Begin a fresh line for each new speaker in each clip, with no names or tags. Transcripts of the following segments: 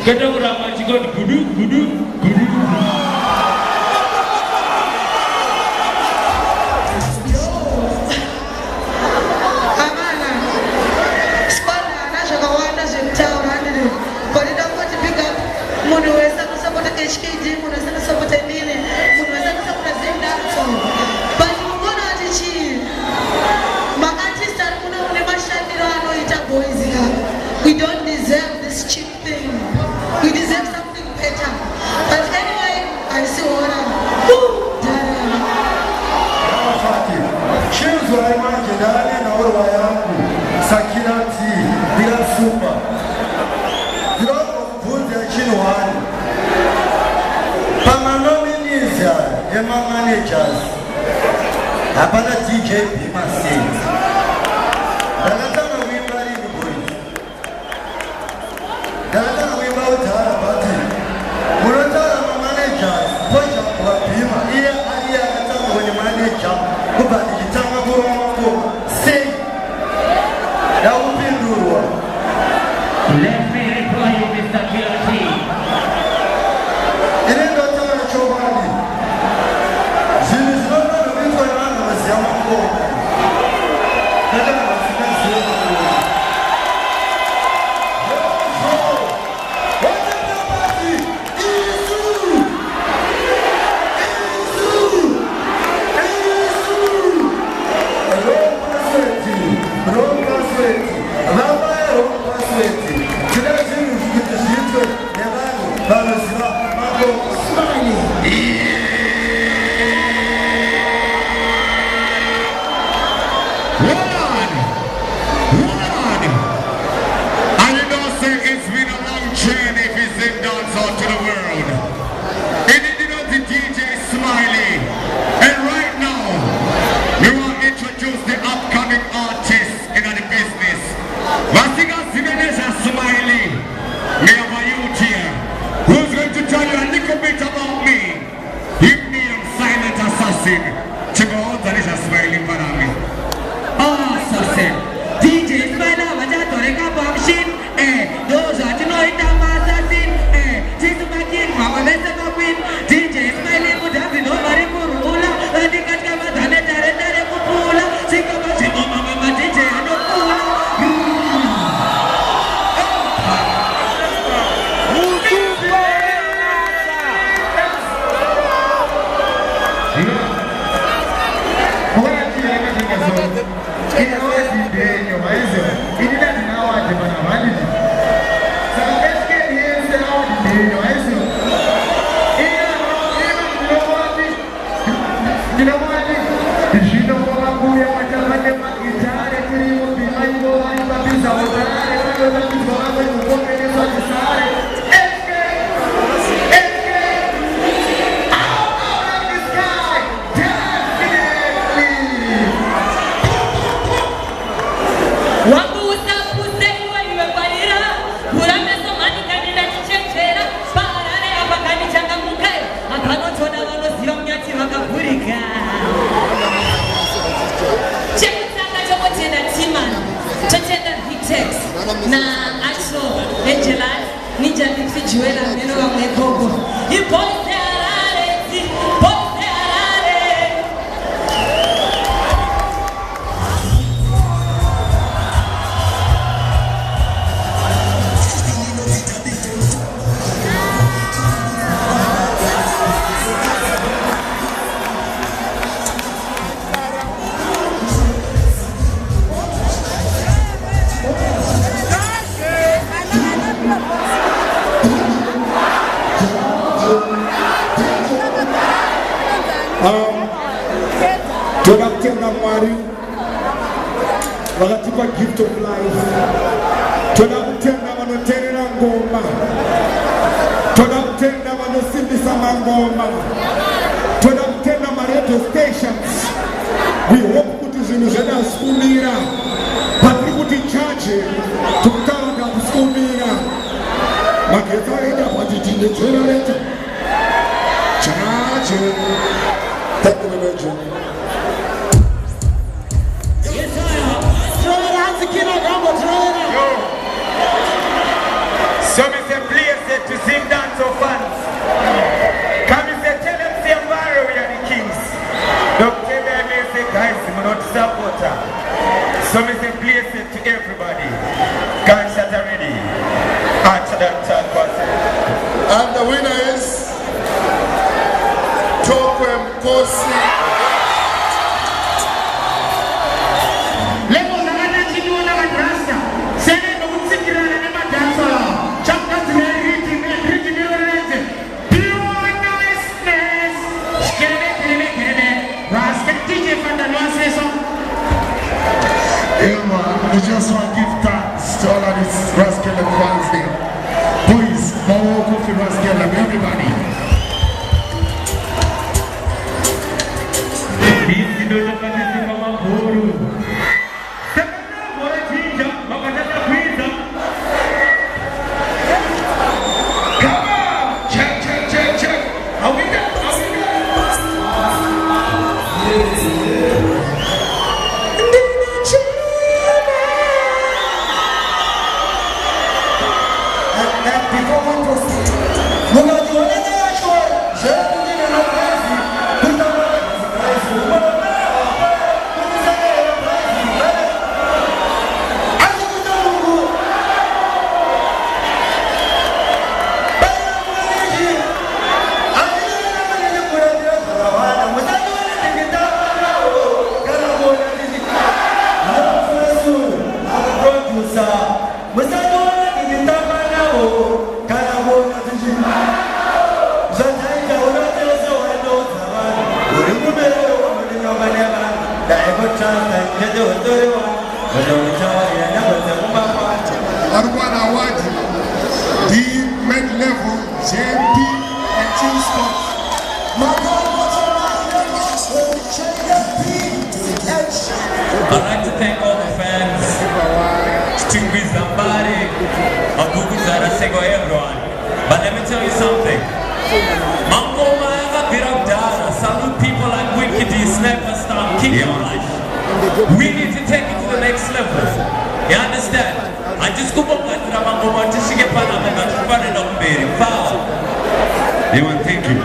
Get over that, you got gudu.
We don't deserve this cheap thing. We deserve something better. But anyway, I see what
managers, hapana DJ Pima Saints. Dalatana wimba ni boys. Dalatana wimba utara bati. Munatara managers, poja kwa Pima. Iya katanga kwenye manager, kubali kitanga kwa mambo. Say, ya upindurwa.
Let me reply you, Mr. Kilati.
Tunakutenda mwari wakatipa gift of life. Tunakutenda wanoterera ngoma. Tunakutenda wanosimbisa mangoma. Tunakutenda radio stations. We hope kuti zvinhu zveda sikumira. Patiri kuti chache tukanga kusikumira. Magetsi aenda pati tine generator. Chache. Thank you very much.
So Mr. Place
Zim Dancer fans. Can you say, tell them, say, Barrow, we are the kings. Don't tell them, I say, guys, we're not supporter. So we say, place it to everybody. Gunshot already. Answer that third person.
And the winner is Tokwem Kosi.
We just want to give thanks to all of these Raskelem fans there. Please, more coffee Raskelem, everybody. Come on! Check. Are we there?
Arwana Awadi, the mid-level JMP and Team Sports.
I'd like to thank all the fans, Stingby Zambari, Agugu Zara Sego, everyone. But let me tell you something. Mango Maya Birabdara, salute people like Wicked D, Sniper Star, King of Life. We need to take it to the next level. You understand? I just go back to the Mango to Shige Panama and to run it up there. Power. You want to thank you.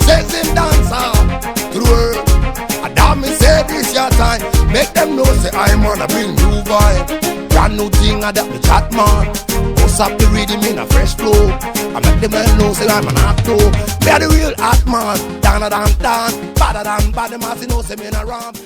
Says him dancer to the world. And damn me say this your time. Make them know say I'm on a bring new vibe. Brand new thing I adapt the chat man. Bust up the rhythm in a fresh flow. I make them know say I'm an actor. Me a the real hot man. Down a dan, badder than bad. Them as you know say me in a ramp.